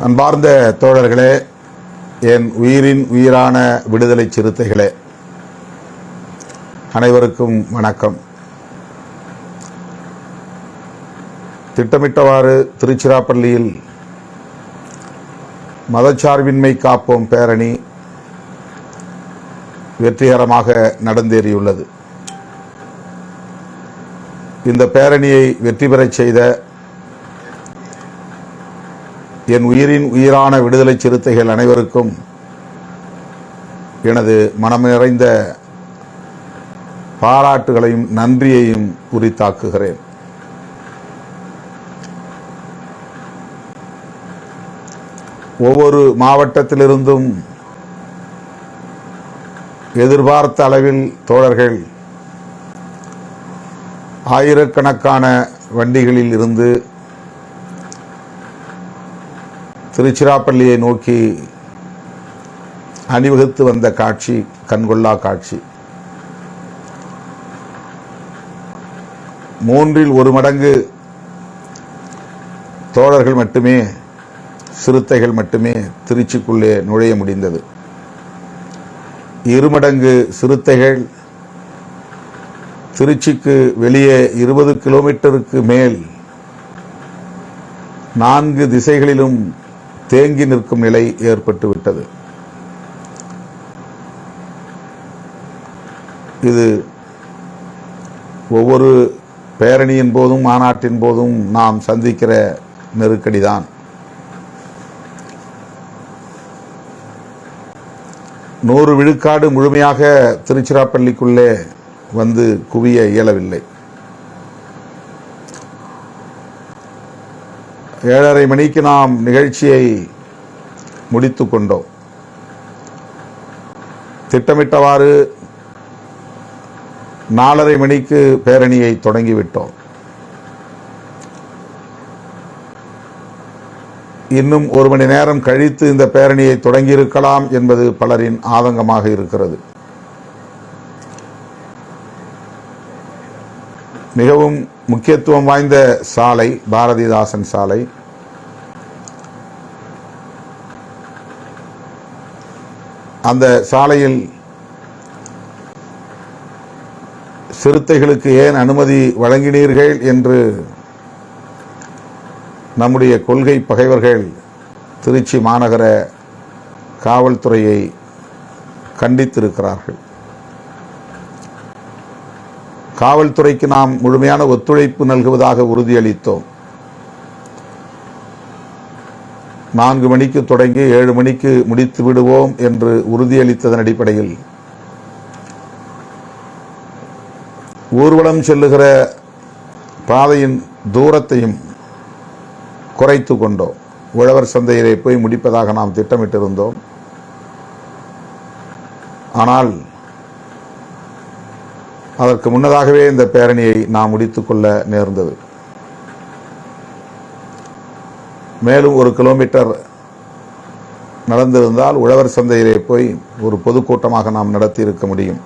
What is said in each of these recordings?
அன்பார்ந்த தோழர்களே, என் உயிரின் உயிரான விடுதலை சிறுத்தைகளே, அனைவருக்கும் வணக்கம். திட்டமிட்டவாறு திருச்சிராப்பள்ளியில் மதச்சார்பின்மை காப்போம் பேரணி வெற்றிகரமாக நடந்தேறியுள்ளது. இந்த பேரணியை வெற்றி பெறச் செய்த என் உயிரின் உயிரான விடுதலை சிறுத்தைகள் அனைவருக்கும் எனது மனம் நிறைந்த பாராட்டுகளையும் நன்றியையும் உரித்தாக்குகிறேன். ஒவ்வொரு மாவட்டத்திலிருந்தும் எதிர்பார்த்த அளவில் தோழர்கள் ஆயிரக்கணக்கான வண்டிகளில் இருந்து திருச்சிராப்பள்ளியை நோக்கி அணிவகுத்து வந்த காட்சி கண்கொள்ளா காட்சி. 3 மடங்கு தோழர்கள் மட்டுமே, சிறுத்தைகள் மட்டுமே திருச்சிக்குள்ளே நுழைய முடிந்தது. 2 மடங்கு சிறுத்தைகள் திருச்சிக்கு வெளியே 20 கிலோமீட்டருக்கு மேல் 4 திசைகளிலும் தேங்கி நிற்கும் நிலை ஏற்பட்டுவிட்டது. இது ஒவ்வொரு பேரணியின் போதும் மாநாட்டின் போதும் நாம் சந்திக்கிற நெருக்கடிதான். நூறு விழுக்காடு முழுமையாக திருச்சிராப்பள்ளிக்குள்ளே வந்து குவிய இயலவில்லை. 7:30 மணிக்கு நாம் நிகழ்ச்சியை முடித்து கொண்டோம். திட்டமிட்டவாறு 4:30 மணிக்கு பேரணியை தொடங்கிவிட்டோம். இன்னும் 1 மணி நேரம் கழித்து இந்த பேரணியை தொடங்கியிருக்கலாம் என்பது பலரின் ஆதங்கமாக இருக்கிறது. மிகவும் முக்கியத்துவம் வாய்ந்த சாலை பாரதிதாசன் சாலை. அந்த சாலையில் சிறுத்தைகளுக்கு ஏன் அனுமதி வழங்கினீர்கள் என்று நம்முடைய கொள்கை பகைவர்கள் திருச்சி மாநகர காவல்துறையை கண்டித்திருக்கிறார்கள். காவல்துறைக்கு நாம் முழுமையான ஒத்துழைப்பு நல்குவதாக உறுதியளித்தோம். 4 மணிக்கு தொடங்கி 7 மணிக்கு முடித்து விடுவோம் என்று உறுதியளித்ததன் அடிப்படையில் ஊர்வலம் செல்லுகிற பாதையின் தூரத்தையும் குறைத்து கொண்டோம். உழவர் சந்தையிலே போய் முடிப்பதாக நாம் திட்டமிட்டிருந்தோம். ஆனால் அதற்கு முன்னதாகவே இந்த பேரணியை நாம் முடித்துக்கொள்ள நேர்ந்தது. மேலும் 1 கிலோமீட்டர் நடந்திருந்தால் உழவர் சந்தையிலே போய் ஒரு பொதுக்கூட்டமாக நாம் நடத்தி இருக்க முடியும்.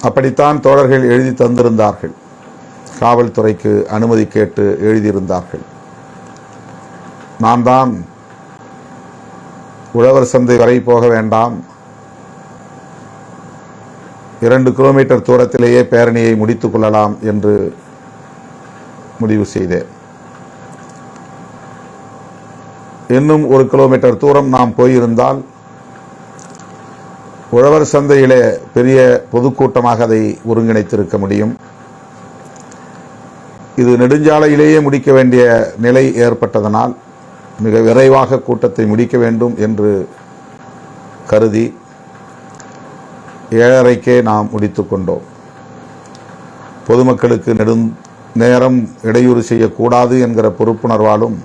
அப்படித்தான் தோழர்கள் எழுதி தந்திருந்தார்கள். காவல்துறைக்கு அனுமதி கேட்டு எழுதியிருந்தார்கள். நான் தான் உழவர் சந்தை வரை போக வேண்டாம், 2 கிலோமீட்டர் தூரத்திலேயே பேரணியை முடித்துக் கொள்ளலாம் என்று முடிவு செய்தேன். இன்னும் 1 கிலோமீட்டர் தூரம் நாம் போயிருந்தால் உழவர் சந்தையிலே பெரிய பொதுக்கூட்டமாக அதை ஒருங்கிணைத்திருக்க முடியும். இது நெடுஞ்சாலையிலேயே முடிக்க வேண்டிய நிலை ஏற்பட்டதனால் மிக விரைவாக கூட்டத்தை முடிக்க வேண்டும் என்று கருதி 7:30க்கே நாம் முடித்து கொண்டோம். பொதுமக்களுக்கு நேரம் இடையூறு செய்யக்கூடாது என்கிற பொறுப்புணர்வாலும்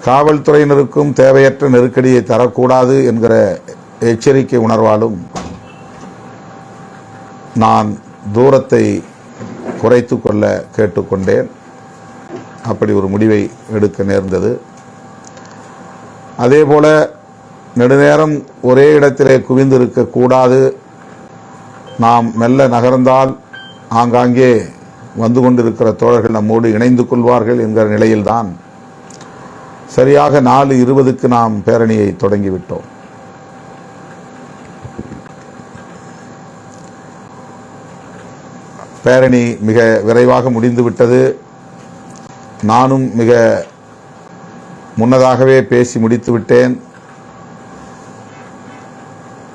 காவல்துறையினருக்கும் தேவையற்ற நெருக்கடியை தரக்கூடாது என்கிற எச்சரிக்கை உணர்வாலும் நான் தூரத்தை குறைத்து கொள்ள கேட்டுக்கொண்டேன். அப்படி ஒரு முடிவை எடுக்க நேர்ந்தது. அதேபோல நெடுநேரம் ஒரே இடத்திலே குவிந்திருக்க கூடாது. நாம் மெல்ல நகர்ந்தால் ஆங்காங்கே வந்து கொண்டிருக்கிற தோழர்கள் நம்மோடு இணைந்து கொள்வார்கள் என்கிற நிலையில்தான் சரியாக 4:20க்கு நாம் பேரணியை தொடங்கிவிட்டோம். பேரணி மிக விரைவாக முடிந்துவிட்டது. நானும் மிக முன்னதாகவே பேசி முடித்து விட்டேன்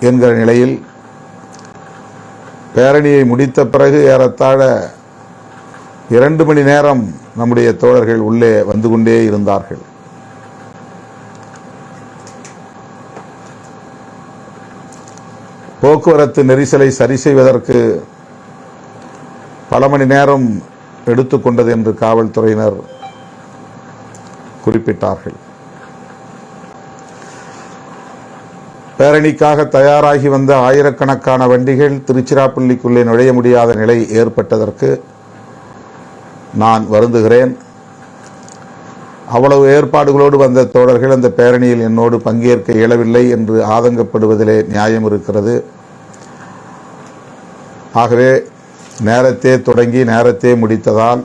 என்கிற நிலையில் பேரணியை முடித்த பிறகு ஏறத்தாழ 2 மணி நேரம் நம்முடைய தோழர்கள் உள்ளே வந்து கொண்டே இருந்தார்கள். போக்குவரத்து நெரிசலை சரி செய்வதற்கு பல மணி நேரம் எடுத்துக்கொண்டது என்று காவல்துறையினர் குறிப்பிட்டார்கள். பேரணிக்காக தயாராகி வந்த ஆயிரக்கணக்கான வண்டிகள் திருச்சிராப்பள்ளிக்குள்ளே நுழைய முடியாத நிலை ஏற்பட்டதற்கு நான் வருந்துகிறேன். அவ்வளவு ஏற்பாடுகளோடு வந்த தோழர்கள் அந்த பேரணியில் என்னோடு பங்கேற்க இயலவில்லை என்று ஆதங்கப்படுவதிலே நியாயம் இருக்கிறது. ஆகவே நேரத்தே தொடங்கி நேரத்தே முடித்ததால்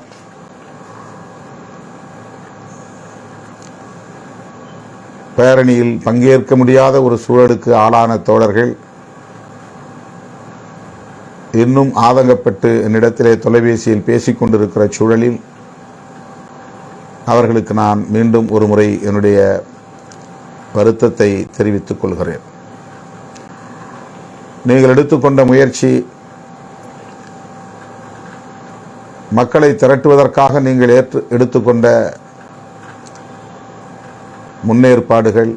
பேரணியில் பங்கேற்க முடியாத ஒரு சூழலுக்கு ஆளான தோழர்கள் இன்னும் ஆதங்கப்பட்டு என்னிடத்திலே தொலைபேசியில் பேசிக் கொண்டிருக்கிற சூழலில் அவர்களுக்கு நான் மீண்டும் ஒரு முறை என்னுடைய வருத்தத்தை தெரிவித்துக் கொள்கிறேன். நீங்கள் எடுத்துக்கொண்ட முயற்சி, மக்களை திரட்டுவதற்காக நீங்கள் எடுத்துக்கொண்ட முன்னேற்பாடுகள்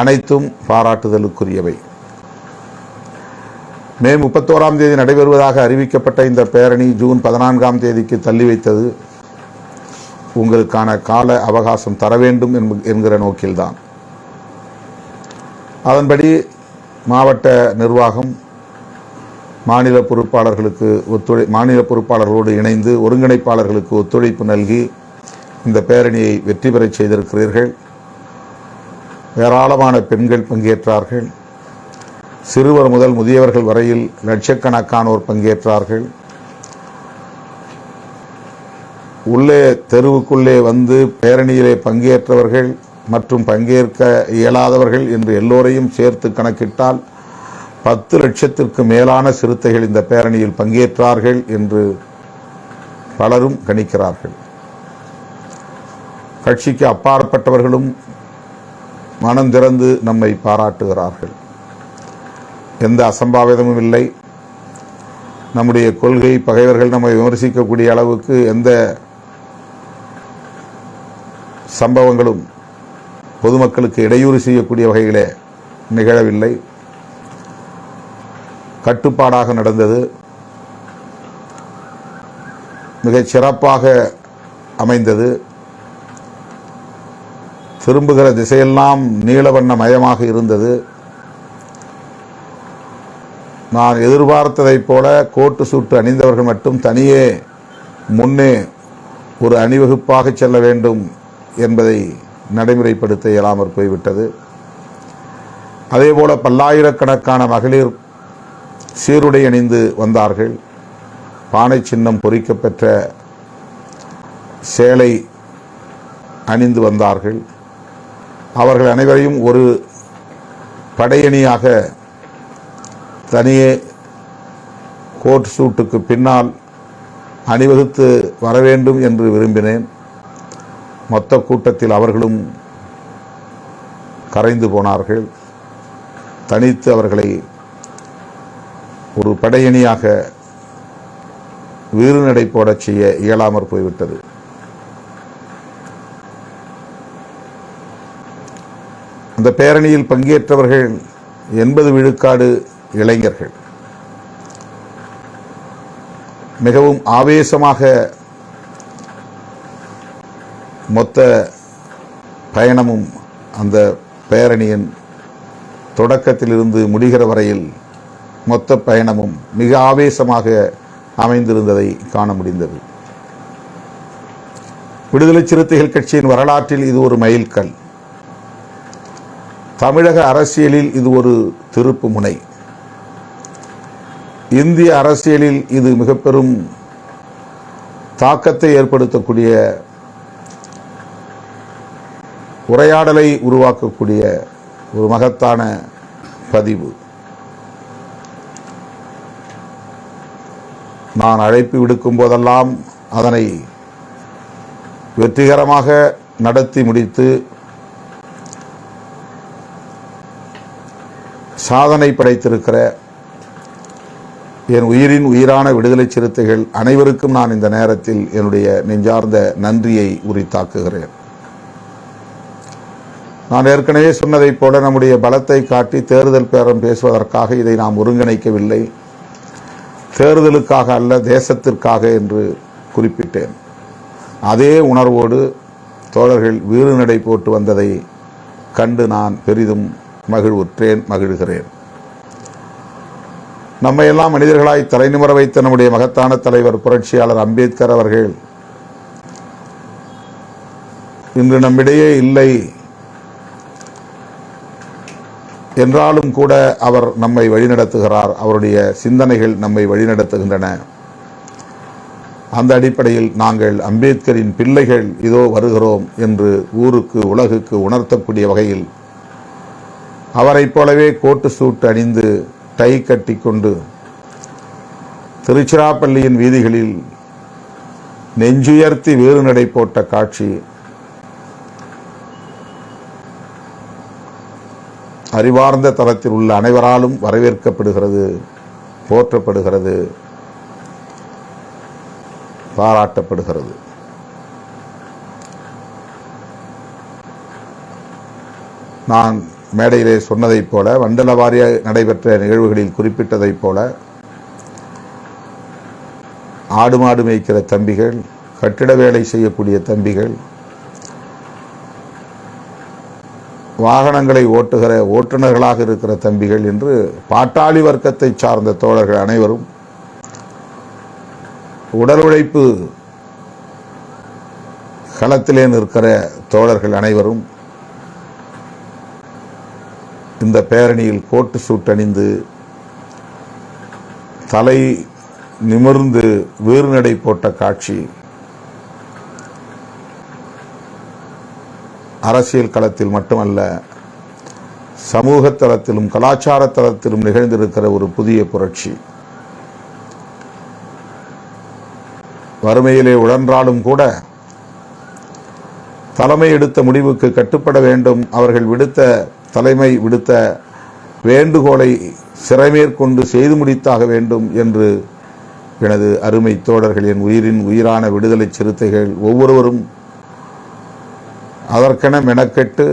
அனைத்தும் பாராட்டுதலுக்குரியவை. மே 31ஆம் தேதி நடைபெறுவதாக அறிவிக்கப்பட்ட இந்த பேரணி ஜூன் 14ஆம் தேதிக்கு தள்ளி வைத்தது உங்களுக்கான கால அவகாசம் தர வேண்டும் என்கிற நோக்கில்தான். அதன்படி மாவட்ட நிர்வாகம் மாநில பொறுப்பாளர்களோடு இணைந்து ஒருங்கிணைப்பாளர்களுக்கு ஒத்துழைப்பு நல்கி இந்த பேரணியை வெற்றி பெறச் செய்திருக்கிறீர்கள். ஏராளமான பெண்கள் பங்கேற்றார்கள். சிறுவர் முதல் முதியவர்கள் வரையில் லட்சக்கணக்கானோர் பங்கேற்றார்கள். உள்ளே தெருவுக்குள்ளே வந்து பேரணியிலே பங்கேற்றவர்கள் மற்றும் பங்கேற்க இயலாதவர்கள் என்று எல்லோரையும் சேர்த்து கணக்கிட்டால் 10 லட்சத்திற்கு மேலான சிறுத்தைகள் இந்த பேரணியில் பங்கேற்றார்கள் என்று பலரும் கணிக்கிறார்கள். கட்சிக்கு அப்பாற்பட்டவர்களும் மனம் திறந்து நம்மை பாராட்டுகிறார்கள். எந்த அசம்பாவிதமும் இல்லை. நம்முடைய கொள்கை பகைவர்கள் நம்மை விமர்சிக்கக்கூடிய அளவுக்கு எந்த சம்பவங்களும் பொதுமக்களுக்கு இடையூறு செய்யக்கூடிய வகையிலே நிகழவில்லை. கட்டுப்பாடாக நடந்தது. மிகச் சிறப்பாக அமைந்தது. திரும்புகிற திசையெல்லாம் நீலவண்ண மயமாக இருந்தது. நான் எதிர்பார்த்ததைப் போல கோட்டு சூட்டு அணிந்தவர்கள் மட்டும் தனியே முன்னே ஒரு அணிவகுப்பாக செல்ல வேண்டும் என்பதை நடைமுறைப்படுத்த இயலாமற் போய்விட்டது. அதேபோல பல்லாயிரக்கணக்கான மகளிர் சீருடை அணிந்து வந்தார்கள். பானை சின்னம் பொறிக்கப்பெற்ற சேலை அணிந்து வந்தார்கள். அவர்கள் அனைவரையும் ஒரு படையணியாக தனியே கோட் சூட்டுக்கு பின்னால் அணிவகுத்து வர வேண்டும் என்று விரும்பினேன். மொத்த கூட்டத்தில் அவர்களும் கரைந்து போனார்கள். தனித்து அவர்களை ஒரு படையணியாக வீறுநடை போடச் செய்ய இயலாமற் போய்விட்டது. அந்த பேரணியில் பங்கேற்றவர்கள் 80 விழுக்காடு இளைஞர்கள். மிகவும் ஆவேசமாக மொத்த பயணமும் அந்த பேரணியின் தொடக்கத்திலிருந்து முடிகிற வரையில் மொத்த பயணமும் மிக ஆவேசமாக அமைந்திருந்ததை காண முடிந்தது. விடுதலை சிறுத்தைகள் கட்சியின் வரலாற்றில் இது ஒரு மைல்கல். தமிழக அரசியலில் இது ஒரு திருப்பு முனை. இந்திய அரசியலில் இது மிக பெரும் தாக்கத்தை ஏற்படுத்தக்கூடிய உரையாடலை உருவாக்கக்கூடிய ஒரு மகத்தான பதிவு. நான் அழைப்பு விடுக்கும் போதெல்லாம் அதனை வெற்றிகரமாக நடத்தி முடித்து சாதனை படைத்திருக்கிற என் உயிரின் உயிரான விடுதலை சிறுத்தைகள் அனைவருக்கும் நான் இந்த நேரத்தில் என்னுடைய நெஞ்சார்ந்த நன்றியை உரித்தாக்குகிறேன். நான் ஏற்கனவே சொன்னதைப் போல நம்முடைய பலத்தை காட்டி தேர்தல் பேரம் பேசுவதற்காக இதை நாம் ஒருங்கிணைக்கவில்லை, தேர்தலுக்காக அல்ல, தேசத்திற்காக என்று குறிப்பிட்டேன். அதே உணர்வோடு தோழர்கள் வீறுநடை போட்டு வந்ததை கண்டு நான் பெரிதும் மகிழ்கிறேன். நம்மையெல்லாம் மனிதர்களாய் தலைநிமிர வைத்த நம்முடைய மகத்தான தலைவர் புரட்சியாளர் அம்பேத்கர் அவர்கள் இன்று நம்மிடையே இல்லை என்றாலும் கூட அவர் நம்மை வழிநடத்துகிறார். அவருடைய சிந்தனைகள் நம்மை வழிநடத்துகின்றன. அந்த அடிப்படையில் நாங்கள் அம்பேத்கரின் பிள்ளைகள் இதோ வருகிறோம் என்று ஊருக்கு உலகுக்கு உணர்த்தக்கூடிய வகையில் அவரைப் போலவே கோட்டு சூட்டு அணிந்து டை கட்டி கொண்டு திருச்சிராப்பள்ளியின் வீதிகளில் நெஞ்சுயர்த்தி வேறு நடை போட்ட காட்சி அறிவார்ந்த தரத்தில் உள்ள அனைவராலும் வரவேற்கப்படுகிறது, போற்றப்படுகிறது, பாராட்டப்படுகிறது. நான் மேடையிலே சொன்னதைப் போல, மண்டல வாரியாக நடைபெற்ற நிகழ்வுகளில் குறிப்பிட்டதைப் போல, ஆடு மாடு மேய்க்கிற தம்பிகள், கட்டிட வேலை செய்யக்கூடிய தம்பிகள், வாகனங்களை ஓட்டுகிற ஓட்டுநர்களாக இருக்கிற தம்பிகள் என்று பாட்டாளி வர்க்கத்தை சார்ந்த தோழர்கள் அனைவரும், உடல் உழைப்பு களத்திலே நிற்கிற தோழர்கள் அனைவரும் இந்த பேரணியில் கோட்டு சூட்டணிந்து தலை நிமிர்ந்து வேறு நடை போட்ட காட்சி அரசியல் களத்தில் மட்டுமல்ல, சமூக தளத்திலும் கலாச்சார தளத்திலும் நிகழ்ந்திருக்கிற ஒரு புதிய புரட்சி. வறுமையிலே உழன்றாலும் கூட தலைமை எடுத்த முடிவுக்கு கட்டுப்பட வேண்டும். அவர்கள் தலைமை விடுத்த வேண்டுகோளை சிறைமேற்கொண்டு செய்து முடித்தாக வேண்டும் என்று எனது அருமை தோழர்கள், என் உயிரின் உயிரான விடுதலை சிறுத்தைகள் ஒவ்வொருவரும் அதற்கென மெனக்கெட்டு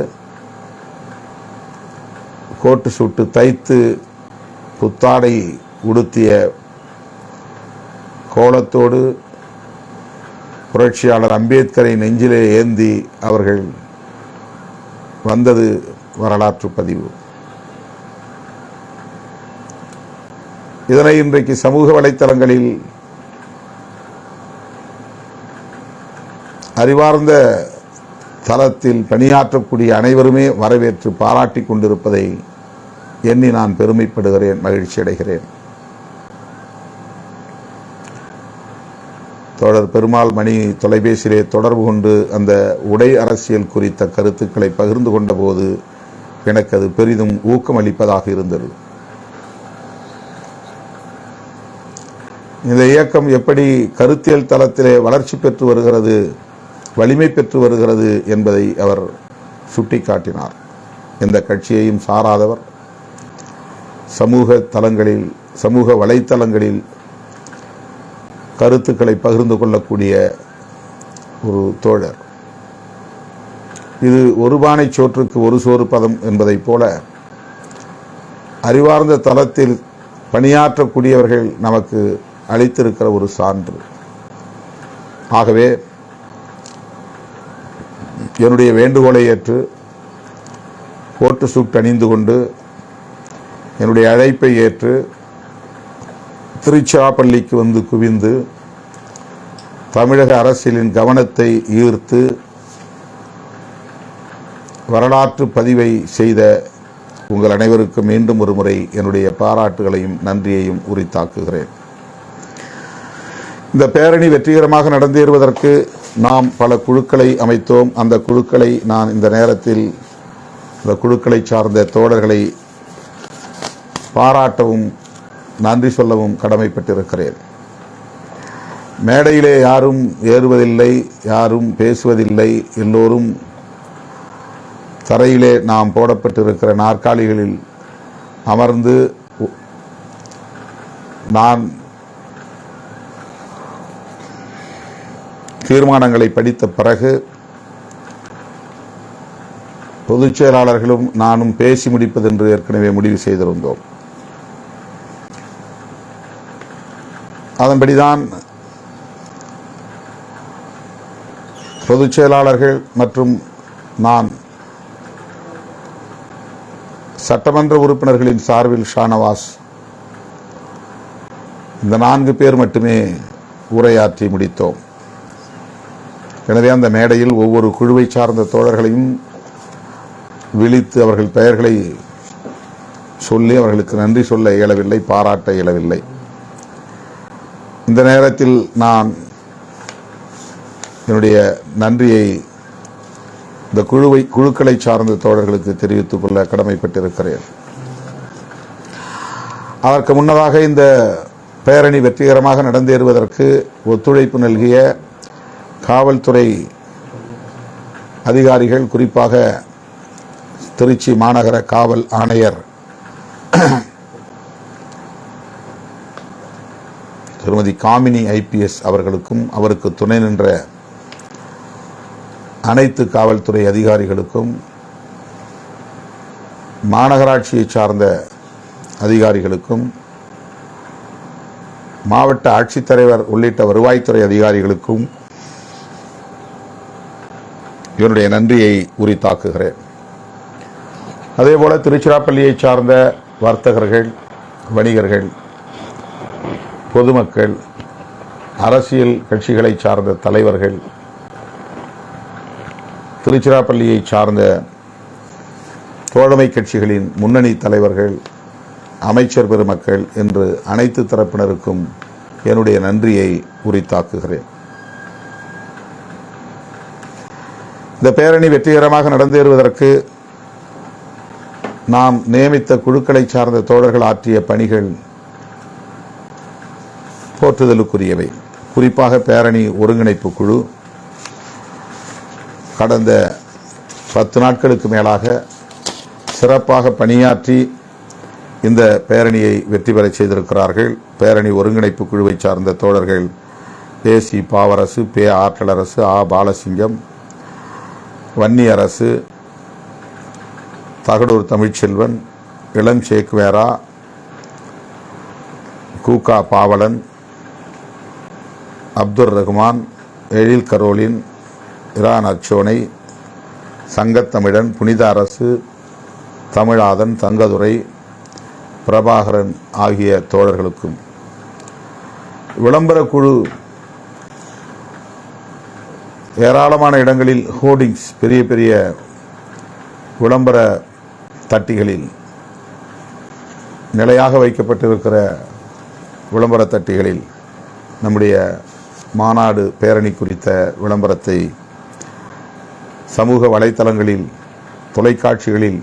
கோட்டு சூட்டு தைத்து புத்தாடை உடுத்திய கோலத்தோடு புரட்சியாளர் அம்பேத்கரை நெஞ்சிலே ஏந்தி அவர்கள் வந்தது வரலாற்று பதிவு. இதனை இன்றைக்கு சமூக வலைத்தளங்களில் அறிவார்ந்த தளத்தில் பணியாற்றக்கூடிய அனைவருமே வரவேற்று பாராட்டி கொண்டிருப்பதை எண்ணி நான் பெருமைப்படுகிறேன், மகிழ்ச்சி அடைகிறேன். தோழர் பெருமாள் மணி தொலைபேசியிலே தொடர்பு கொண்டு அந்த உடை அரசியல் குறித்த கருத்துக்களை பகிர்ந்து கொண்ட போது எனக்கு அது பெரிதும் ஊக்கமளிப்பதாக இருந்தது. இந்த இயக்கம் எப்படி கருத்தியல் தளத்திலே வளர்ச்சி பெற்று வருகிறது, வலிமை பெற்று வருகிறது என்பதை அவர் சுட்டிக்காட்டினார். எந்த கட்சியையும் சாராதவர், சமூக தளங்களில், சமூக வலைத்தளங்களில் கருத்துக்களை பகிர்ந்து கொள்ளக்கூடிய ஒரு தோழர். இது ஒரு பானை சோற்றுக்கு ஒரு சோறு பதம் என்பதைப் போல அறிவார்ந்த தளத்தில் பணியாற்றக்கூடியவர்கள் நமக்கு அளித்திருக்கிற ஒரு சான்று. ஆகவே என்னுடைய வேண்டுகோளை ஏற்று கோட்டு சூட் அணிந்து கொண்டு என்னுடைய அழைப்பை ஏற்று திருச்சிராப்பள்ளிக்கு வந்து குவிந்து தமிழக அரசியலின் கவனத்தை ஈர்த்து வரலாற்று பதிவை செய்த உங்கள் அனைவருக்கும் மீண்டும் ஒரு முறை என்னுடைய பாராட்டுகளையும் நன்றியையும் உரித்தாக்குகிறேன். இந்த பேரணி வெற்றிகரமாக நடந்தேறுவதற்கு நாம் பல குழுக்களை அமைத்தோம். அந்த குழுக்களை நான் இந்த நேரத்தில் இந்த குழுக்களை சார்ந்த தோழர்களை பாராட்டவும் நன்றி சொல்லவும் கடமைப்பட்டிருக்கிறேன். மேடையிலே யாரும் ஏறுவதில்லை, யாரும் பேசுவதில்லை. எல்லோரும் தரையிலே நாம் போடப்பட்டிருக்கிற நாற்காலிகளில் அமர்ந்து நான் தீர்மானங்களை படித்த பிறகு பொதுச் செயலாளர்களும் நானும் பேசி முடிப்பது என்று ஏற்கனவே முடிவு செய்திருந்தோம். அதன்படிதான் பொதுச் செயலாளர்கள் மற்றும் நான் சட்டமன்ற உறுப்பினர்களின் சார்பில் ஷானவாஸ் இந்த 4 பேர் மட்டுமே உரையாற்றி முடித்தோம். எனவே அந்த மேடையில் ஒவ்வொரு குழுவை சார்ந்த தோழர்களையும் விழித்து அவர்கள் பெயர்களை சொல்லி அவர்களுக்கு நன்றி சொல்ல இயலவில்லை, பாராட்ட இயலவில்லை. இந்த நேரத்தில் நான் என்னுடைய நன்றியை இந்த குழுக்களை சார்ந்த தோழர்களுக்கு தெரிவித்துக் கொள்ள கடமைப்பட்டிருக்கிறேன். அதற்கு முன்னதாக இந்த பேரணி வெற்றிகரமாக நடந்தேறுவதற்கு ஒத்துழைப்பு நல்கிய காவல்துறை அதிகாரிகள், குறிப்பாக திருச்சி மாநகர காவல் ஆணையர் திருமதி காமினி IPS அவர்களுக்கும் அவருக்கு துணை நின்ற அனைத்து காவல்துறை அதிகாரிகளுக்கும், மாநகராட்சியை சார்ந்த அதிகாரிகளுக்கும், மாவட்ட ஆட்சித்தலைவர் உள்ளிட்ட வருவாய்த்துறை அதிகாரிகளுக்கும் என்னுடைய நன்றியை உரித்தாக்குகிறேன். அதேபோல திருச்சிராப்பள்ளியை சார்ந்த வர்த்தகர்கள், வணிகர்கள், பொதுமக்கள், அரசியல் கட்சிகளை சார்ந்த தலைவர்கள், திருச்சிராப்பள்ளியை சார்ந்த தோழமை கட்சிகளின் முன்னணி தலைவர்கள், அமைச்சர் பெருமக்கள் என்று அனைத்து தரப்பினருக்கும் என்னுடைய நன்றியை உரித்தாக்குகிறேன். இந்த பேரணி வெற்றிகரமாக நடந்தேறுவதற்கு நாம் நியமித்த குழுக்களை சார்ந்த தோழர்கள் ஆற்றிய பணிகள் போற்றுதலுக்குரியவை. குறிப்பாக பேரணி ஒருங்கிணைப்பு குழு கடந்த 10 நாட்களுக்கு மேலாக சிறப்பாக பணியாற்றி இந்த பேரணியை வெற்றி பெற செய்திருக்கிறார்கள். பேரணி ஒருங்கிணைப்பு குழுவை சார்ந்த தோழர்கள் AC Pavarasu, P Aatralarasu, A Balasingham, Vanni அரசு, தகடூர் தமிழ்ச்செல்வன், இளம் சேக்வேரா, கூகா பாவலன், அப்துல் ரஹ்மான், எழில் கரோலின், இரான் அர்ச்சோனை, சங்கத்தமிழன், புனித அரசு, தமிழாதன், தங்கதுரை, பிரபாகரன் ஆகிய தோழர்களுக்கும், விளம்பர குழு ஏராளமான இடங்களில் ஹோர்டிங்ஸ், பெரிய பெரிய விளம்பர தட்டிகளில் நிலையாக வைக்கப்பட்டிருக்கிற விளம்பர தட்டிகளில் நம்முடைய மாநாடு பேரணி குறித்த விளம்பரத்தை சமூக வலைத்தளங்களில், தொலைக்காட்சிகளில்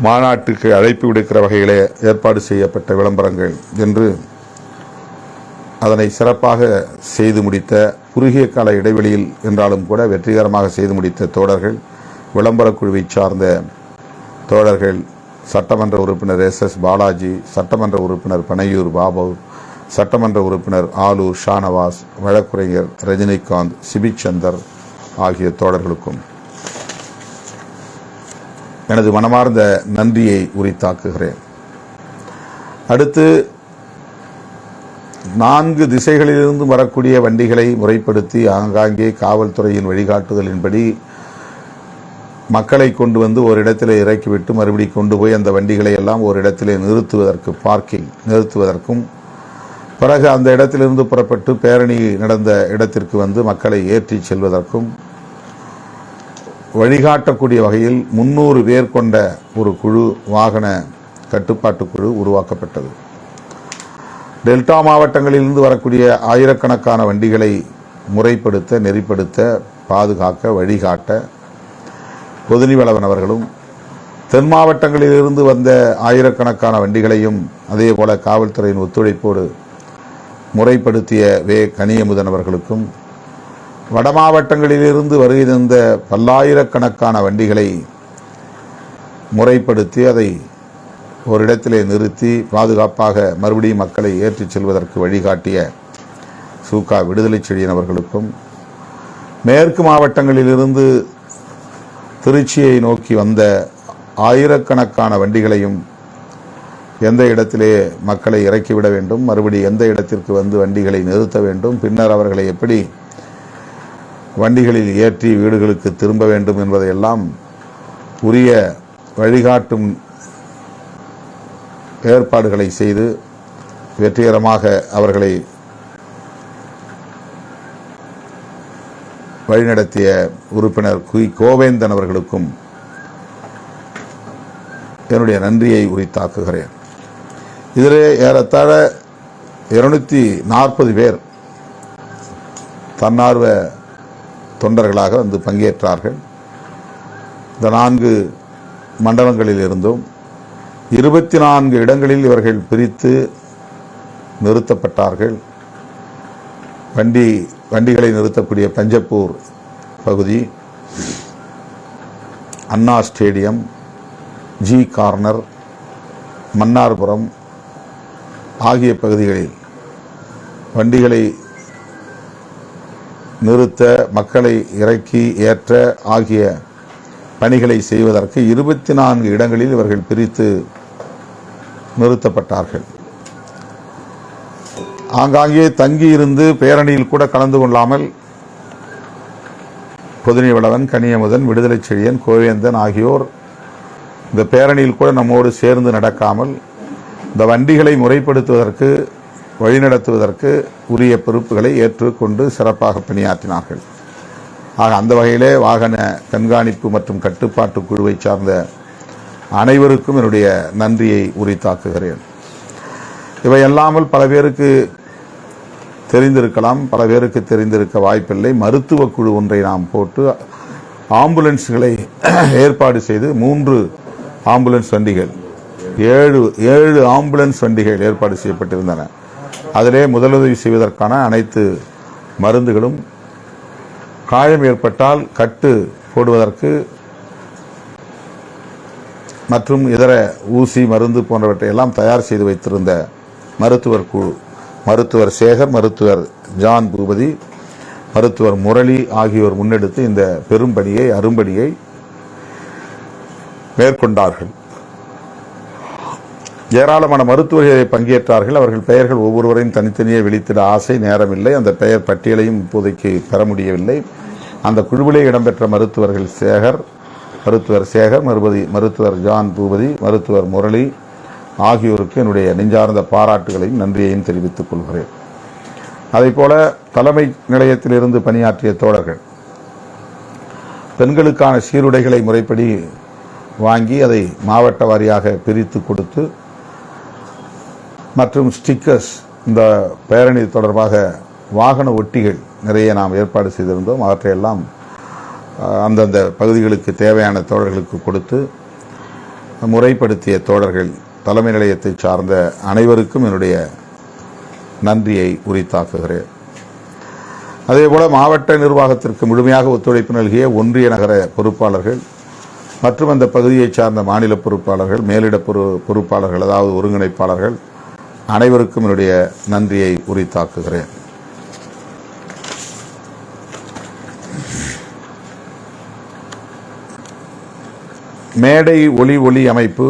மாநாட்டுக்கு அழைப்பு விடுக்கிற வகையிலே ஏற்பாடு செய்யப்பட்ட விளம்பரங்கள் என்று அதனை சிறப்பாக செய்து முடித்த, குறுகிய கால இடைவெளியில் என்றாலும் கூட வெற்றிகரமாக செய்து முடித்த தோழர்கள், விளம்பர குழுவை சார்ந்த தோழர்கள், சட்டமன்ற உறுப்பினர் SS பாலாஜி, சட்டமன்ற உறுப்பினர் பனையூர் பாபு, சட்டமன்ற உறுப்பினர் ஆலூர் ஷானவாஸ், வழக்குரைஞர் ரஜினிகாந்த், சிபிச்சந்தர் ஆகிய தோழர்களுக்கும் எனது மனமார்ந்த நன்றியை உரித்தாக்குகிறேன். அடுத்து 4 திசைகளிலிருந்து வரக்கூடிய வண்டிகளை முறைப்படுத்தி ஆங்காங்கே காவல்துறையின் வழிகாட்டுதலின்படி மக்களை கொண்டு வந்து ஒரு இடத்திலே இறக்கிவிட்டு மறுபடி கொண்டு போய் அந்த வண்டிகளை எல்லாம் ஒரு இடத்திலே நிறுத்துவதற்கும் பிறகு அந்த இடத்திலிருந்து புறப்பட்டு பேரணி நடந்த இடத்திற்கு வந்து மக்களை ஏற்றி செல்வதற்கும் வழிகாட்டக்கூடிய வகையில் 300 பேர் கொண்ட ஒரு குழு, வாகன கட்டுப்பாட்டு குழு உருவாக்கப்பட்டது. டெல்டா மாவட்டங்களிலிருந்து வரக்கூடிய ஆயிரக்கணக்கான வண்டிகளை முறைப்படுத்த, நெறிப்படுத்த, பாதுகாக்க, வழிகாட்ட பொதுநீவளவன் அவர்களும், தென் மாவட்டங்களிலிருந்து வந்த ஆயிரக்கணக்கான வண்டிகளையும் அதேபோல காவல்துறையின் ஒத்துழைப்போடு முறைப்படுத்திய கனியமுதன் அவர்களுக்கும், வட மாவட்டங்களிலிருந்து வருகை தந்த பல்லாயிரக்கணக்கான வண்டிகளை முறைப்படுத்தி அதை ஒரு இடத்திலே நிறுத்தி பாதுகாப்பாக மறுபடியும் மக்களை ஏற்றிச் செல்வதற்கு வழிகாட்டிய சூகா விடுதலை செழியன் அவர்களுக்கும், மேற்கு மாவட்டங்களிலிருந்து திருச்சியை நோக்கி வந்த ஆயிரக்கணக்கான வண்டிகளையும் எந்த இடத்திலே மக்களை இறக்கிவிட வேண்டும், மறுபடி எந்த இடத்திற்கு வந்து வண்டிகளை நிறுத்த வேண்டும், பின்னர் அவர்களை எப்படி வண்டிகளில் ஏற்றி வீடுகளுக்கு திரும்ப வேண்டும் என்பதையெல்லாம் உரிய வழிகாட்டும் ஏற்பாடுகளை செய்து வெற்றிகரமாக அவர்களை வழிநடத்திய உறுப்பினர் கோவேந்தன் அவர்களுக்கும் என்னுடைய நன்றியை உரித்தாக்குகிறேன். இதிலே ஏறத்தாழ 240 பேர் தன்னார்வ தொண்டர்களாக வந்து பங்கேற்றார்கள். இந்த 4 மண்டலங்களில் இருந்தும் 24 இடங்களில் இவர்கள் பிரித்து நிறுத்தப்பட்டார்கள். வண்டிகளை நிறுத்தக்கூடிய பஞ்சப்பூர் பகுதி, அண்ணா ஸ்டேடியம், ஜி கார்னர், மன்னார்புரம் ஆகிய பகுதிகளில் வண்டிகளை நிறுத்த, மக்களை இறக்கி ஏற்ற ஆகிய பணிகளை செய்வதற்கு 24 இடங்களில் இவர்கள் பிரித்து நிறுத்தப்பட்டார்கள். ஆங்காங்கே தங்கியிருந்து பேரணியில் கூட கலந்து கொள்ளாமல் பொதுநீவளவன், கனியமுதன், விடுதலை செழியன், கோவேந்தன் ஆகியோர் இந்த பேரணியில் கூட நம்மோடு சேர்ந்து நடக்காமல் இந்த வண்டிகளை முறைப்படுத்துவதற்கு, வழிநடத்துவதற்கு உரிய பொறுப்புகளை ஏற்றுக்கொண்டு சிறப்பாக பணியாற்றினார்கள். ஆக அந்த வகையிலே வாகன கண்காணிப்பு மற்றும் கட்டுப்பாட்டு குழுவை சார்ந்த அனைவருக்கும் என்னுடைய நன்றியை உரித்தாக்குகிறேன். இவை அல்லாமல் பல பேருக்கு தெரிந்திருக்கலாம், பல பேருக்கு தெரிந்திருக்க வாய்ப்பில்லை. மருத்துவ குழு ஒன்றை நாம் போட்டு ஆம்புலன்ஸ்களை ஏற்பாடு செய்து 3 ஆம்புலன்ஸ் வண்டிகள், 7 ஆம்புலன்ஸ் வண்டிகள் ஏற்பாடு செய்யப்பட்டிருந்தன. அதிலே முதலுதவி செய்வதற்கான அனைத்து மருந்துகளும், காயம் ஏற்பட்டால் கட்டு போடுவதற்கு மற்றும் இதர ஊசி மருந்து போன்றவற்றை எல்லாம் தயார் செய்து வைத்திருந்த மருத்துவர் குழு, மருத்துவர் சேகர், மருத்துவர் ஜான் பூபதி, மருத்துவர் முரளி ஆகியோர் முன்னெடுத்து இந்த பெரும் பணியை, அரும்பணியை மேற்கொண்டார்கள். ஏராளமான மருத்துவர்கள் பங்கேற்றார்கள். அவர்கள் பெயர்கள் ஒவ்வொருவரையும் தனித்தனியே வெளித்திட ஆசை, நேரமில்லை. அந்த பெயர் பட்டியலையும் இப்போதைக்கு பெற முடியவில்லை. அந்த குழுவிலே இடம்பெற்ற மருத்துவர் சேகர், மருத்துவர் ஜான் பூபதி, மருத்துவர் முரளி ஆகியோருக்கு என்னுடைய நெஞ்சார்ந்த பாராட்டுகளையும் நன்றியையும் தெரிவித்துக் கொள்கிறேன். அதேபோல தலைமை நிலையத்திலிருந்து பணியாற்றிய தோழர்கள் பெண்களுக்கான சீருடைகளை முறைப்படி வாங்கி அதை மாவட்ட வாரியாக பிரித்து கொடுத்து, மற்றும் ஸ்டிக்கர்ஸ், இந்த பேரணி தொடர்பாக வாகன ஒட்டிகள் நிறைய நாம் ஏற்பாடு செய்திருந்தோம். அவற்றையெல்லாம் அந்தந்த பகுதிகளுக்கு தேவையான தோழர்களுக்கு கொடுத்து முறைப்படுத்திய தோழர்கள், தலைமை நிலையத்தை சார்ந்த அனைவருக்கும் என்னுடைய நன்றியை உரித்தாக்குகிறேன். அதேபோல மாவட்ட நிர்வாகத்திற்கு முழுமையாக ஒத்துழைப்பு நல்கிய ஒன்றிய நகர பொறுப்பாளர்கள் மற்றும் அந்த பகுதியை சார்ந்த மாநில பொறுப்பாளர்கள், மேலிட பொறுப்பாளர்கள், அதாவது ஒருங்கிணைப்பாளர்கள் அனைவருக்கும் என்னுடைய நன்றியை உரித்தாக்குகிறேன். மேடை ஒளி அமைப்பு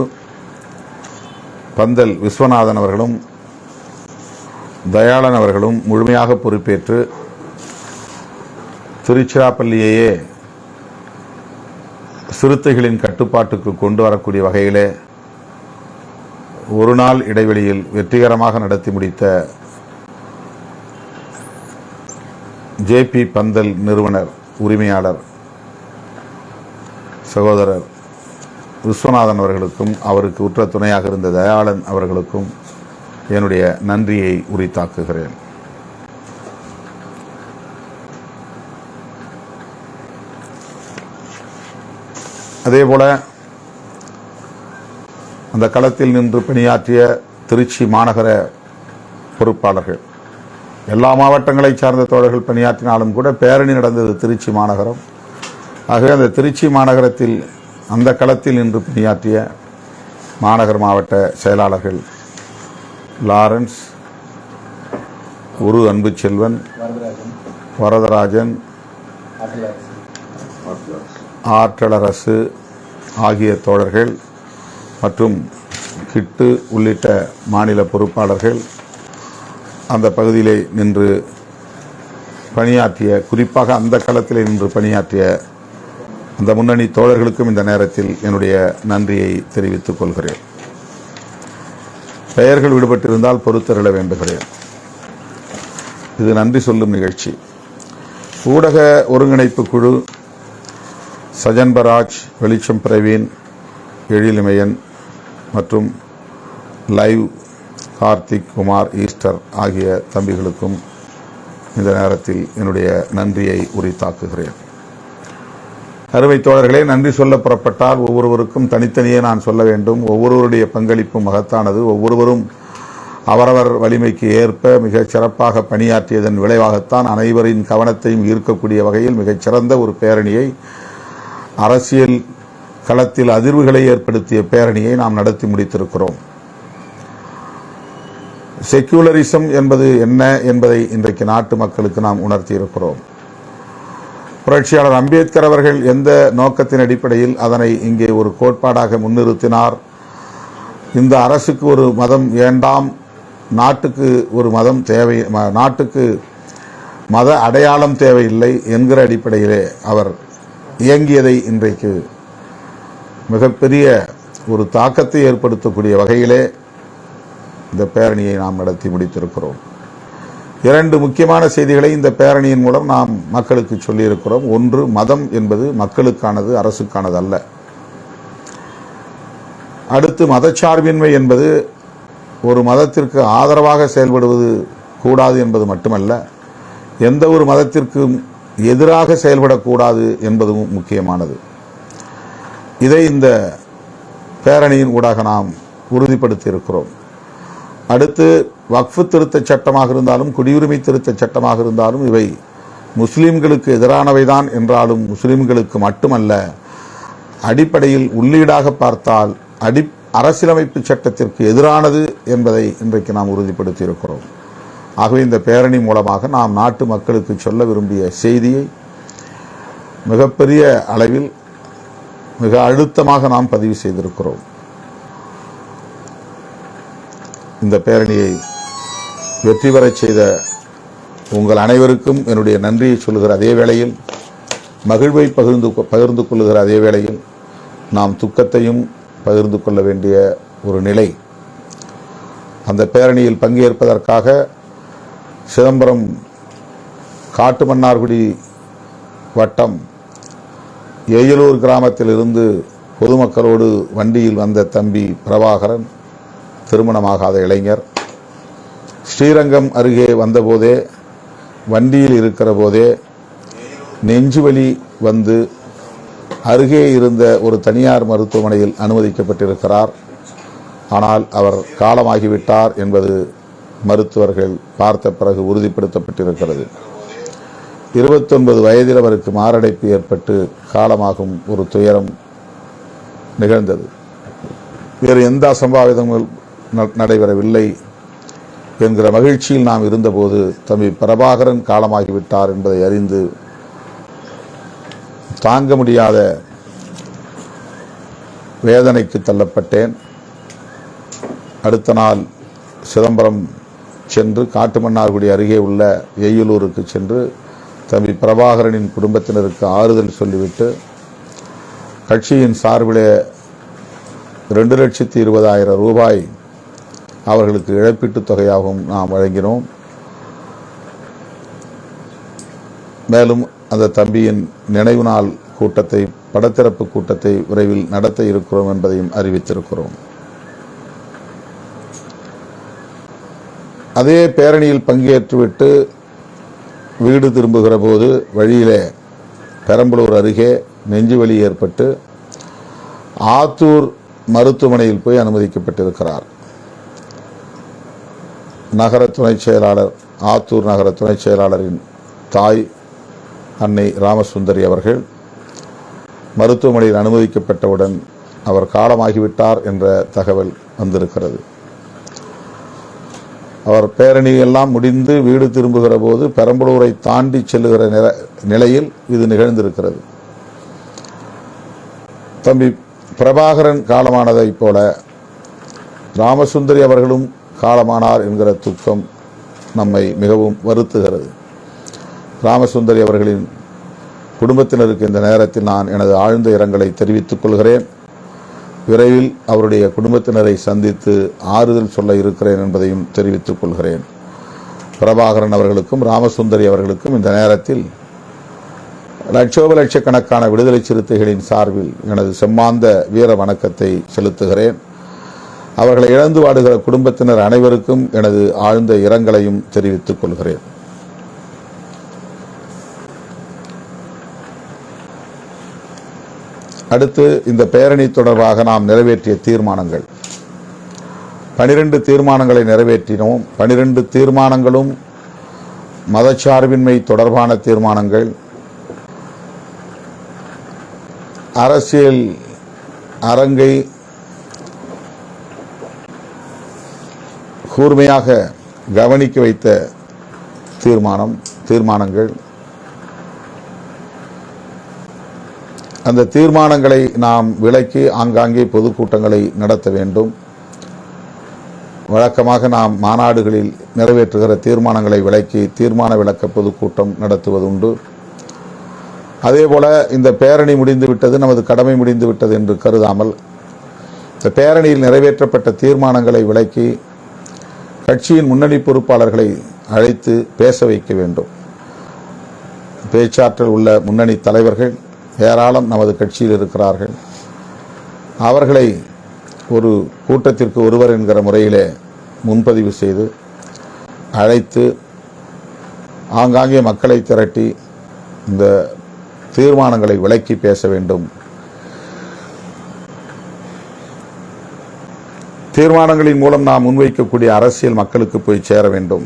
பந்தல் விஸ்வநாதன் அவர்களும் தயாளன் அவர்களும் முழுமையாக பொறுப்பேற்று திருச்சிராப்பள்ளியையே சிறுத்தைகளின் கட்டுப்பாட்டுக்கு கொண்டு வரக்கூடிய வகையிலே ஒரு நாள் இடைவெளியில் வெற்றிகரமாக நடத்தி முடித்த ஜேபி பந்தல் நிறுவனர் உரிமையாளர் சகோதரர் விஸ்வநாதன் அவர்களுக்கும், அவருக்கு உற்ற துணையாக இருந்த தயாளன் அவர்களுக்கும் என்னுடைய நன்றியை உரித்தாக்குகிறேன். அதேபோல அந்த களத்தில் நின்று பணியாற்றிய திருச்சி மாநகர பொறுப்பாளர்கள், எல்லா மாவட்டங்களை சார்ந்த தோழர்கள் பணியாற்றினாலும் கூட பேரணி நடந்தது திருச்சி மாநகரம். ஆகவே அந்த திருச்சி மாநகரத்தில் அந்த களத்தில் நின்று பணியாற்றிய மாநகர் மாவட்ட செயலாளர்கள் லாரன்ஸ், அன்புச்செல்வன், வரதராஜன், ஆற்றலரசு ஆகிய தோழர்கள் மற்றும் கிட்டு உள்ளிட்ட மாநில பொறுப்பாளர்கள் அந்த பகுதியிலே நின்று பணியாற்றிய, குறிப்பாக அந்த களத்திலே நின்று பணியாற்றிய அந்த முன்னணி தோழர்களுக்கும் இந்த நேரத்தில் என்னுடைய நன்றியை தெரிவித்துக் கொள்கிறேன். பெயர்கள் விடுபட்டிருந்தால் பொறுத்தருள வேண்டுகிறேன். இது நன்றி சொல்லும் நிகழ்ச்சி. ஊடக ஒருங்கிணைப்பு குழு சஜன்பராஜ், வெளிச்சம் பிரவீன், எழிலிமையன் மற்றும் லைவ் கார்த்திக், குமார், ஈஸ்டர் ஆகிய தம்பிகளுக்கும் இந்த நேரத்தில் என்னுடைய நன்றியை உரித்தாக்குகிறேன். அருமை தோழர்களே, நன்றி சொல்ல புறப்பட்டால் ஒவ்வொருவருக்கும் தனித்தனியே நான் சொல்ல வேண்டும். ஒவ்வொருவருடைய பங்களிப்பும் மகத்தானது. ஒவ்வொருவரும் அவரவர் வலிமைக்கு ஏற்ப மிகச் சிறப்பாக பணியாற்றியதன் விளைவாகத்தான் அனைவரின் கவனத்தையும் ஈர்க்கக்கூடிய வகையில் மிகச்சிறந்த ஒரு பேரணியை, அரசியல் களத்தில் அதிர்வுகளை ஏற்படுத்திய பேரணியை நாம் நடத்தி முடித்திருக்கிறோம். செக்யூலரிசம் என்பது என்ன என்பதை இன்றைக்கு நாட்டு மக்களுக்கு நாம் உணர்த்தியிருக்கிறோம். புரட்சியாளர் அம்பேத்கர் அவர்கள் எந்த நோக்கத்தின் அடிப்படையில் அதனை இங்கே ஒரு கோட்பாடாக முன்னிறுத்தினார், இந்த அரசுக்கு ஒரு மதம் வேண்டாம், நாட்டுக்கு ஒரு மதம் தேவை, நாட்டுக்கு மத அடையாளம் தேவையில்லை என்கிற அடிப்படையிலே அவர் இயங்கியதை இன்றைக்கு மிகப்பெரிய ஒரு தாக்கத்தை ஏற்படுத்தக்கூடிய வகையிலே இந்த பேரணியை நாம் நடத்தி முடித்திருக்கிறோம். 2 முக்கியமான செய்திகளை இந்த பேரணியின் மூலம் நாம் மக்களுக்கு சொல்லியிருக்கிறோம். ஒன்று, மதம் என்பது மக்களுக்கானது, அரசுக்கானது அல்ல. அடுத்து, மதச்சார்பின்மை என்பது ஒரு மதத்திற்கு ஆதரவாக செயல்படுவது கூடாது என்பது மட்டுமல்ல, எந்த ஒரு மதத்திற்கும் எதிராக செயல்படக்கூடாது என்பதும் முக்கியமானது. இதை இந்த பேரணியின் ஊடாக நாம் உறுதிப்படுத்தி இருக்கிறோம். அடுத்து, வக்ஃபு திருத்தச் சட்டமாக இருந்தாலும் குடியுரிமை திருத்தச் சட்டமாக இருந்தாலும் இவை முஸ்லிம்களுக்கு எதிரானவைதான் என்றாலும் முஸ்லிம்களுக்கு மட்டுமல்ல, அடிப்படையில் உள்ளீடாக பார்த்தால் அரசியலமைப்பு சட்டத்திற்கு எதிரானது என்பதை இன்றைக்கு நாம் உறுதிப்படுத்தி இருக்கிறோம். ஆகவே இந்த பேரணி மூலமாக நாம் நாட்டு மக்களுக்கு சொல்ல விரும்பிய செய்தியை மிகப்பெரிய அளவில் மிக அழுத்தமாக நாம் பதிவு செய்திருக்கிறோம். இந்த பேரணியை வெற்றி பெறச் செய்த உங்கள் அனைவருக்கும் என்னுடைய நன்றியை சொல்லுகிற அதே வேளையில், மகிழ்வை பகிர்ந்து கொள்ளுகிற அதே வேளையில், நாம் துக்கத்தையும் பகிர்ந்து கொள்ள வேண்டிய ஒரு நிலை. அந்த பேரணியில் பங்கேற்பதற்காக சிதம்பரம் காட்டுமன்னார்குடி வட்டம் ஏயலூர் கிராமத்திலிருந்து பொதுமக்களோடு வண்டியில் வந்த தம்பி பிரபாகரன், திருமணமாகாத இளைஞர், ஸ்ரீரங்கம் அருகே வந்தபோதே, வண்டியில் இருக்கிற போதே நெஞ்சுவலி வந்து அருகே இருந்த ஒரு தனியார் மருத்துவமனையில் அனுமதிக்கப்பட்டிருக்கிறார். ஆனால் அவர் காலமாகிவிட்டார் என்பது மருத்துவர்கள் பார்த்த பிறகு உறுதிப்படுத்தப்பட்டிருக்கிறது. 29 வயதில் அவருக்கு மாரடைப்பு ஏற்பட்டு காலமாகும் ஒரு துயரம் நிகழ்ந்தது. வேறு எந்த அசம்பாவிதங்கள் நடைபெறவில்லை என்கிற மகிழ்ச்சியில் நாம் இருந்தபோது தம்பி பிரபாகரன் காலமாகிவிட்டார் என்பதை அறிந்து தாங்க முடியாத வேதனைக்கு தள்ளப்பட்டேன். அடுத்த நாள் சிதம்பரம் சென்று காட்டுமன்னார்குடி அருகே உள்ள ஏயலூருக்கு சென்று தம்பி பிரபாகரனின் குடும்பத்தினருக்கு ஆறுதல் சொல்லிவிட்டு கட்சியின் சார்பிலே 2,20,000 ரூபாய் அவர்களுக்கு இழப்பீட்டுத் தொகையாகவும் நாம் வழங்கினோம். மேலும் அந்த தம்பியின் நினைவு நாள் கூட்டத்தை, படத்திறப்பு கூட்டத்தை விரைவில் நடத்த இருக்கிறோம் என்பதையும் அறிவித்திருக்கிறோம். அதே பேரணியில் பங்கேற்றுவிட்டு வீடு திரும்புகிற போது வழியிலே பெரம்பலூர் அருகே நெஞ்சுவலி ஏற்பட்டு ஆத்தூர் மருத்துவமனையில் போய் அனுமதிக்கப்பட்டிருக்கிறார். நகர துணைச் செயலாளர், ஆத்தூர் நகர துணைச் செயலாளரின் தாய் அன்னை ராமசுந்தரி அவர்கள் மருத்துவமனையில் அனுமதிக்கப்பட்டவுடன் அவர் காலமாகிவிட்டார் என்ற தகவல் வந்திருக்கிறது. அவர் பேரணி எல்லாம் முடிந்து வீடு திரும்புகிற போது பெரம்பலூரை தாண்டி செல்லுகிற நிலையில் இது நிகழ்ந்திருக்கிறது. தம்பி பிரபாகரன் காலமானதைப் போல ராமசுந்தரி அவர்களும் காலமானார் என்கிற துக்கம் நம்மை மிகவும் வருத்துகிறது. ராமசுந்தரி அவர்களின் குடும்பத்தினருக்கு இந்த நேரத்தில் நான் எனது ஆழ்ந்த இரங்கலை தெரிவித்துக் கொள்கிறேன். விரைவில் அவருடைய குடும்பத்தினரை சந்தித்து ஆறுதல் சொல்ல இருக்கிறேன் என்பதையும் தெரிவித்துக் கொள்கிறேன். பிரபாகரன் அவர்களுக்கும் ராமசுந்தரி அவர்களுக்கும் இந்த நேரத்தில் லட்சோபலட்சக்கணக்கான விடுதலை சிறுத்தைகளின் சார்பில் எனது செம்மாந்த வீர வணக்கத்தை செலுத்துகிறேன். அவர்களை இழந்து வாடுகிற குடும்பத்தினர் அனைவருக்கும் எனது ஆழ்ந்த இரங்கலையும் தெரிவித்துக் கொள்கிறேன். அடுத்து இந்த பேரணி தொடர்பாக நாம் நிறைவேற்றிய தீர்மானங்கள் 12 தீர்மானங்களை நிறைவேற்றினோம். 12 தீர்மானங்களும் மதச்சார்பின்மை தொடர்பான தீர்மானங்கள், அரசியல் அரங்கை கூர்மையாக கவனிக்க வைத்த தீர்மானங்கள். அந்த தீர்மானங்களை நாம் விலக்கி ஆங்காங்கே பொதுக்கூட்டங்களை நடத்த வேண்டும். வழக்கமாக நாம் மாநாடுகளில் நிறைவேற்றுகிற தீர்மானங்களை விலக்கி தீர்மான விளக்க பொதுக்கூட்டம் நடத்துவதுண்டு. அதேபோல இந்த பேரணி முடிந்துவிட்டது, நமது கடமை முடிந்துவிட்டது என்று கருதாமல் இந்த பேரணியில் நிறைவேற்றப்பட்ட தீர்மானங்களை விலக்கி கட்சியின் முன்னணி பொறுப்பாளர்களை அழைத்து பேச வைக்க வேண்டும். பேச்சாற்றல் உள்ள முன்னணி தலைவர்கள் ஏராளம் நமது கட்சியில் இருக்கிறார்கள். அவர்களை ஒரு கூட்டத்திற்கு ஒருவர் என்கிற முறையிலே முன்பதிவு செய்து அழைத்து ஆங்காங்கே மக்களை திரட்டி இந்த தீர்மானங்களை விளக்கி பேச வேண்டும். தீர்மானங்களின் மூலம் நாம் முன்வைக்கக்கூடிய அரசியல் மக்களுக்கு போய் சேர வேண்டும்.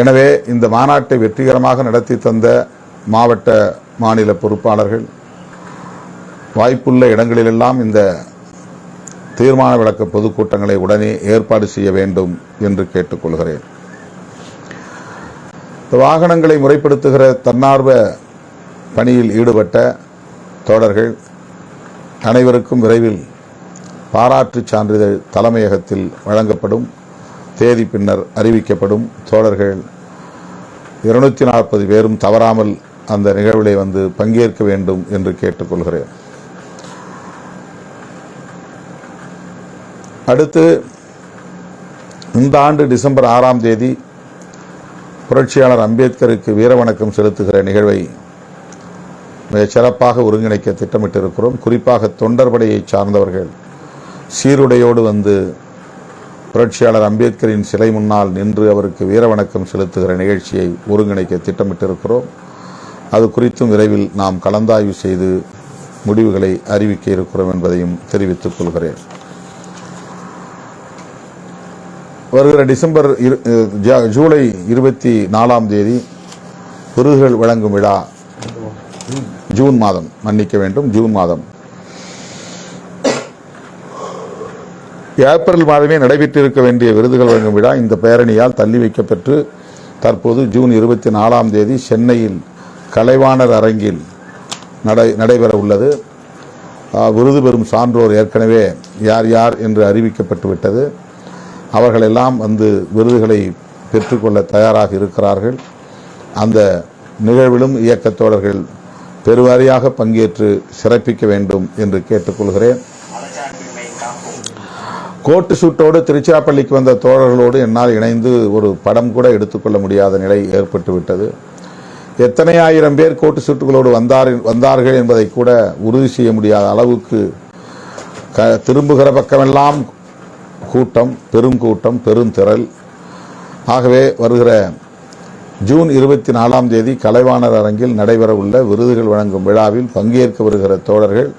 எனவே இந்த மாநாட்டை வெற்றிகரமாக நடத்தி தந்த மாவட்ட மாநில பொறுப்பாளர்கள் வாய்ப்புள்ள இடங்களிலெல்லாம் இந்த தீர்மான விளக்க பொதுக்கூட்டங்களை உடனே ஏற்பாடு செய்ய வேண்டும் என்று கேட்டுக்கொள்கிறேன். வாகனங்களை முறைப்படுத்துகிற தன்னார்வ பணியில் ஈடுபட்ட தோழர்கள் அனைவருக்கும் விரைவில் பாராட்டு சான்றிதழ் தலைமையகத்தில் வழங்கப்படும். தேதி பின்னர் அறிவிக்கப்படும். தோழர்கள் 240 பேரும் தவறாமல் அந்த நிகழ்விலே வந்து பங்கேற்க வேண்டும் என்று கேட்டுக்கொள்கிறேன். அடுத்து இந்த ஆண்டு டிசம்பர் 6ஆம் தேதி புரட்சியாளர் அம்பேத்கருக்கு வீரவணக்கம் செலுத்துகிற நிகழ்வை மிக சிறப்பாக ஒருங்கிணைக்க திட்டமிட்டிருக்கிறோம். குறிப்பாக தொண்டர்படையை சார்ந்தவர்கள் சீருடையோடு வந்து புரட்சியாளர் அம்பேத்கரின் சிலை முன்னால் நின்று அவருக்கு வீரவணக்கம் செலுத்துகிற நிகழ்ச்சியை ஒருங்கிணைக்க திட்டமிட்டிருக்கிறோம். அது குறித்தும் விரைவில் நாம் கலந்தாய்வு செய்து முடிவுகளை அறிவிக்க இருக்கிறோம் என்பதையும் தெரிவித்துக் கொள்கிறேன். வருகிற ஜூலை 24ஆம் தேதி விருதுகள் வழங்கும் விழா ஜூன் மாதம் ஏப்ரல் மாதமே நடைபெற்றிருக்க வேண்டிய விருதுகள் வழங்கும் விழா இந்த பேரணியால் தள்ளி வைக்கப்பட்டு தற்போது ஜூன் 24ஆம் தேதி சென்னையில் கலைவாணர் அரங்கில் நடைபெற உள்ளது. விருது பெறும் சான்றோர் ஏற்கனவே யார் யார் என்று அறிவிக்கப்பட்டு விட்டது. அவர்களெல்லாம் வந்து விருதுகளை பெற்றுக்கொள்ள தயாராக இருக்கிறார்கள். அந்த நிகழ்விலும் இயக்கத் தோழர்கள் பெருவாரியாக பங்கேற்று சிறப்பிக்க வேண்டும் என்று கேட்டுக்கொள்கிறேன். கோட்டு சூட்டோடு திருச்சிராப்பள்ளிக்கு வந்த தோழர்களோடு என்னால் இணைந்து ஒரு படம் கூட எடுத்துக்கொள்ள முடியாத நிலை ஏற்பட்டுவிட்டது. எத்தனை ஆயிரம் பேர் கோட்டு சூட்டுகளோடு வந்தார்கள் என்பதை கூட உறுதி செய்ய முடியாத அளவுக்கு திரும்புகிற பக்கமெல்லாம் கூட்டம், பெருந்திரள். ஆகவே வருகிற ஜூன் 24ஆம் தேதி கலைவாணர் அரங்கில் நடைபெறவுள்ள விருதுகள் வழங்கும் விழாவில் பங்கேற்க வருகிற தோழர்கள்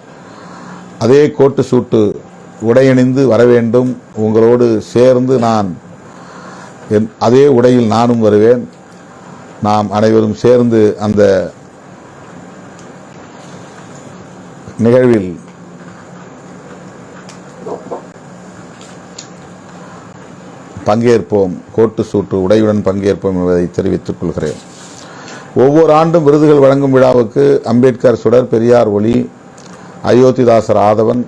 அதே கோட்டு சூட்டு உடையணிந்து வர வேண்டும். உங்களோடு சேர்ந்து நான் அதே உடையில் நானும் வருவேன். நாம் அனைவரும் சேர்ந்து அந்த நிகழ்வில் பங்கேற்போம். கோட்டு சூட்டு உடையுடன் பங்கேற்போம் என்பதை தெரிவித்துக் கொள்கிறேன். ஒவ்வொரு ஆண்டும் விருதுகள் வழங்கும் விழாவுக்கு அம்பேத்கர் சுடர், பெரியார் ஒளி, அயோத்திதாசர் ஆதவன்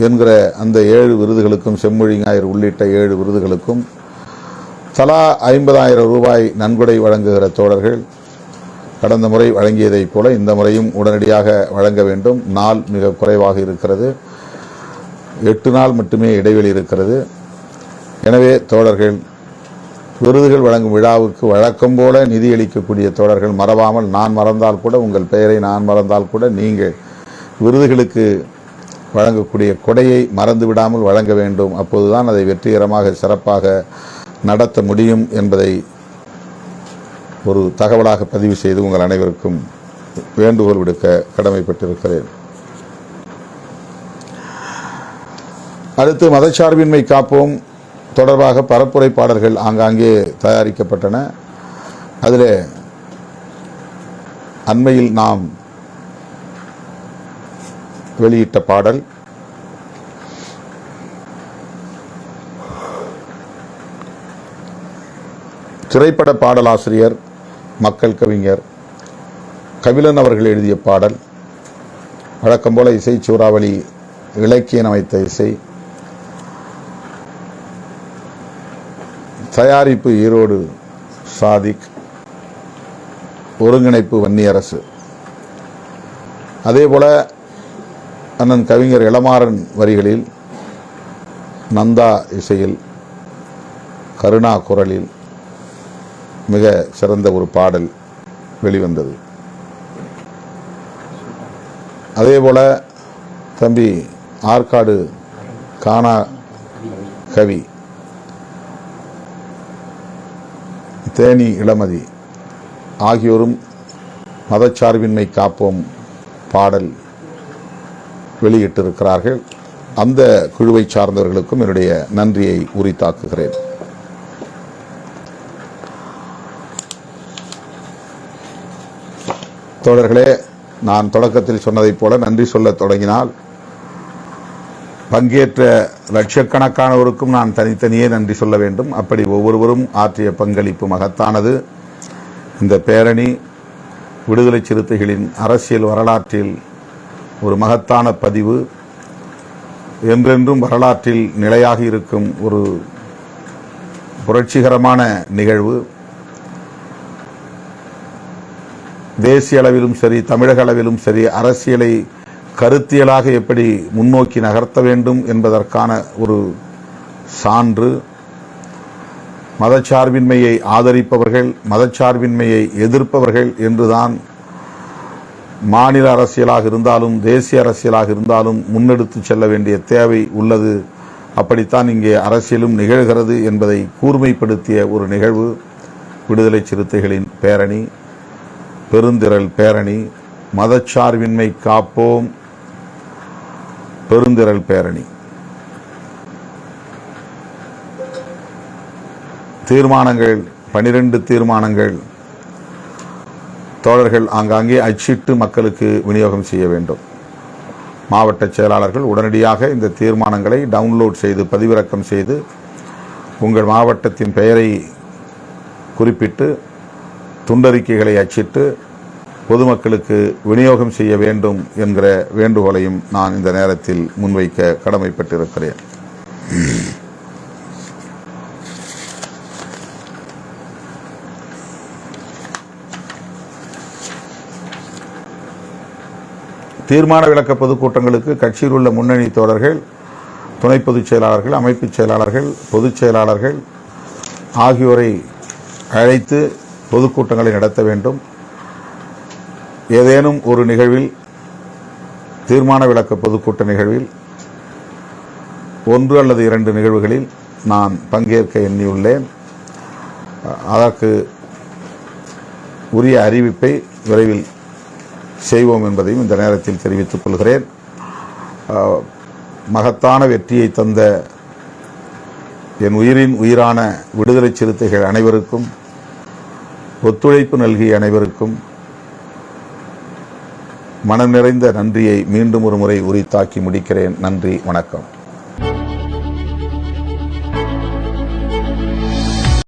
என்கிற அந்த 7 விருதுகளுக்கும், செம்மொழி ஞாயிறு உள்ளிட்ட 7 விருதுகளுக்கும் தலா 50,000 ரூபாய் நன்கொடை வழங்குகிற தோழர்கள் கடந்த முறை வழங்கியதைப் போல இந்த முறையும் உடனடியாக வழங்க வேண்டும். நாள் மிக குறைவாக இருக்கிறது. 8 நாள் மட்டுமே இடைவெளி இருக்கிறது. எனவே தோழர்கள், விருதுகள் வழங்கும் விழாவுக்கு வழக்கம் போல நிதியளிக்கக்கூடிய தோழர்கள் மறவாமல், நான் மறந்தால் கூட, உங்கள் பெயரை நான் மறந்தால் கூட, நீங்கள் விருதுகளுக்கு வழங்கக்கூடிய கொடையை மறந்து விடாமல் வழங்க வேண்டும். அப்போதுதான் அதை வெற்றிகரமாக சிறப்பாக நடத்த முடியும் என்பதை ஒரு தகவலாக பதிவு செய்து உங்கள் அனைவருக்கும் வேண்டுகோள் விடுக்க கடமைப்பட்டிருக்கிறேன். அடுத்து மதச்சார்பின்மை காப்போம் தொடர்பாக பரப்புரை பாடல்கள் ஆங்காங்கே தயாரிக்கப்பட்டன. அதில் அண்மையில் நாம் வெளியிட்ட பாடல் திரைப்பட பாடலாசிரியர், மக்கள் கவிஞர் கபிலன் அவர்கள் எழுதிய பாடல். வழக்கம் போல இசை சூறாவளி, இலக்கியம் அமைத்த இசை, தயாரிப்பு ஈரோடு சாதிக், ஒருங்கிணைப்பு வன்னியரசு. அதேபோல அண்ணன் கவிஞர் இளமாறன் வரிகளில், நந்தா இசையில், கருணா குரலில் மிக சிறந்த ஒரு பாடல் வெளிவந்தது. அதேபோல தம்பி ஆற்காடு கானா கவி, தேனி இளமதி ஆகியோரும் மதச்சார்பின்மை காப்போம் பாடல் வெளியிட்டிருக்கிறார்கள். அந்த குழுவை சார்ந்தவர்களுக்கும் என்னுடைய நன்றியை உரித்தாக்குகிறேன். தோழர்களே, நான் தொடக்கத்தில் சொன்னதைப் போல நன்றி சொல்ல தொடங்கினால் பங்கேற்ற லட்சக்கணக்கானவருக்கும் நான் தனித்தனியே நன்றி சொல்ல வேண்டும். அப்படி ஒவ்வொருவரும் ஆற்றிய பங்களிப்பு மகத்தானது. இந்த பேரணி விடுதலை சிறுத்தைகளின் அரசியல் வரலாற்றில் ஒரு மகத்தான பதிவு, என்றென்றும் வரலாற்றில் நிலையாக இருக்கும் ஒரு புரட்சிகரமான நிகழ்வு. தேசிய அளவிலும் சரி, தமிழக அளவிலும் சரி, அரசியலை கருத்தியலாக எப்படி முன்னோக்கி நகர்த்த வேண்டும் என்பதற்கான ஒரு சான்று. மதச்சார்பின்மையை ஆதரிப்பவர்கள், மதச்சார்பின்மையை எதிர்ப்பவர்கள் என்றுதான் மாநில அரசியலாக இருந்தாலும் தேசிய அரசியலாக இருந்தாலும் முன்னெடுத்து செல்ல வேண்டிய தேவை உள்ளது. அப்படித்தான் இங்கே அரசியலும் நிகழ்கிறது என்பதை கூர்மைப்படுத்திய ஒரு நிகழ்வு விடுதலை சிறுத்தைகளின் பேரணி, பெருந்திரள் பேரணி, மதச்சார்பின்மை காப்போம் பெருந்திரள் பேரணி. தீர்மானங்கள் 12 தீர்மானங்கள் தோழர்கள் ஆங்காங்கே அச்சிட்டு மக்களுக்கு விநியோகம் செய்ய வேண்டும். மாவட்ட செயலாளர்கள் உடனடியாக இந்த தீர்மானங்களை டவுன்லோட் செய்து, பதிவிறக்கம் செய்து, உங்கள் மாவட்டத்தின் பெயரை குறிப்பிட்டு துண்டறிக்கைகளை அச்சிட்டு பொதுமக்களுக்கு விநியோகம் செய்ய வேண்டும் என்கிற வேண்டுகோளையும் நான் இந்த நேரத்தில் முன்வைக்க கடமைப்பட்டிருக்கிறேன். தீர்மான விளக்க பொதுக்கூட்டங்களுக்கு கட்சியில் உள்ள முன்னணி தோழர்கள், துணை பொதுச் செயலாளர்கள், அமைப்புச் செயலாளர்கள், பொதுச் செயலாளர்கள் ஆகியோரை அழைத்து பொதுக்கூட்டங்களை நடத்த வேண்டும். ஏதேனும் ஒரு நிகழ்வில், தீர்மான விளக்க பொதுக்கூட்ட நிகழ்வில் 1 அல்லது 2 நிகழ்வுகளில் நான் பங்கேற்க எண்ணியுள்ளேன். அதற்கு உரிய அறிவிப்பை விரைவில் செய்வோம் என்பதையும் இந்த நேரத்தில் தெரிவித்துக் கொள்கிறேன். மகத்தான வெற்றியை தந்த என் உயிரின் உயிரான விடுதலை சிறுத்தைகள் அனைவருக்கும், ஒத்துழைப்பு நல்கிய அனைவருக்கும் மனம் நிறைந்த நன்றியை மீண்டும் ஒரு முறை உரித்தாக்கி முடிக்கிறேன். நன்றி, வணக்கம்.